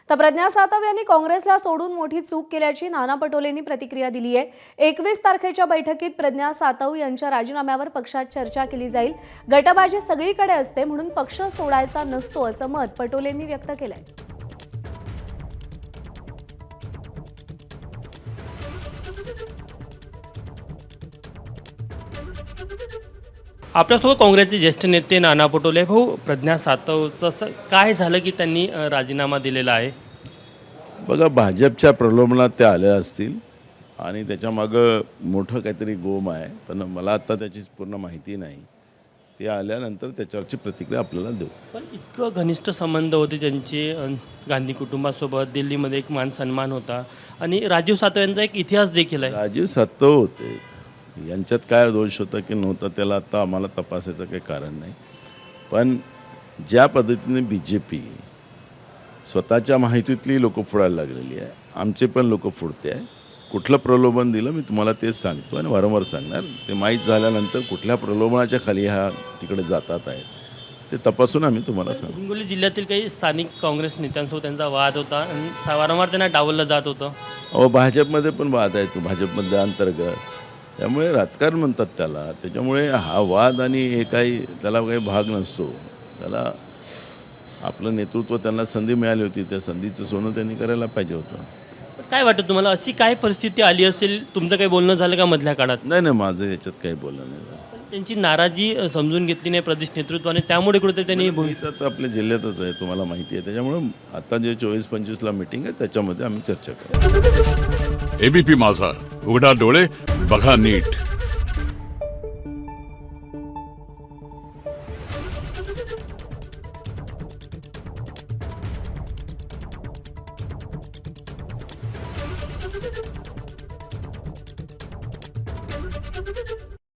तर प्रज्ञा सातव यांनी काँग्रेसला सोडून मोठी चूक केल्याची नाना पटोलेंनी प्रतिक्रिया दिली आहे। 21 तारखेच्या बैठकीत प्रज्ञा सातव यांच्या राजीनाम्यावर पक्षात चर्चा केली जाईल। गटबाजी सगळीकडे असते म्हणून पक्ष सोडायचा नसतो असं मत पटोलेंनी व्यक्त केलंय। आपल्यासोबत काँग्रेसचे ज्येष्ठ नेते नाना पटोले। भाऊ, प्रज्ञा सातवचं काय झालं की त्यांनी राजीनामा दिलेला आहे? बघा, भाजपच्या प्रलोभनात ते आले असतील आणि त्याच्यामागं मोठं काहीतरी गोम आहे, पण मला आता त्याची पूर्ण माहिती नाही। ते आल्यानंतर त्याच्यावरची प्रतिक्रिया आपल्याला देऊ। पण इतकं घनिष्ठ संबंध होते त्यांचे गांधी कुटुंबासोबत, दिल्लीमध्ये एक मान सन्मान होता आणि राजीव सातव यांचा एक इतिहास देखील आहे। राजीव सातव होते, यांच्यात काय दोष होता की नव्हता त्याला आता आम्हाला तपासायचं काही कारण नाही। पण ज्या पद्धतीने BJP स्वतःच्या माहितीतली लोक फोडायला लागलेली आहे, आमचे पण लोक फोडते आहे। कुठलं प्रलोभन दिलं मी तुम्हाला तेच सांगतो आणि वारंवार सांगणार। ते माहीत झाल्यानंतर कुठल्या प्रलोभनाच्या खाली ह्या तिकडे जातात आहेत ते तपासून आम्ही तुम्हाला सांगू। हिंगोली जिल्ह्यातील काही स्थानिक काँग्रेस नेत्यांसोबत त्यांचा वाद होता आणि वारंवार त्यांना डावललं जात होतं। अहो, भाजपमध्ये पण वाद आहे, तो भाजपमधल्या अंतर्गत, त्यामुळे राजकारण म्हणतात त्याला। त्याच्यामुळे हा वाद आणि हे काही त्याला काही भाग नसतो। त्याला आपलं नेतृत्व, त्यांना संधी मिळाली होती, त्या संधीचं सोनं त्यांनी करायला पाहिजे होतं। काय वाटतं तुम्हाला, अशी काय परिस्थिती आली असेल? तुमचं काही बोलणं झालं का मधल्या काळात? नाही, माझं याच्यात काही बोलणं नाही झालं। पण त्यांची नाराजी समजून घेतली नाही प्रदेश नेतृत्वाने, त्यामुळे कुठेतरी त्यांनी भूमिका तर आपल्या जिल्ह्यातच आहे, तुम्हाला माहिती आहे। त्याच्यामुळे आता जे 24-25ला मीटिंग आहे त्याच्यामध्ये आम्ही चर्चा करू। ABP माझा, उघडा डोळे बघा नीट।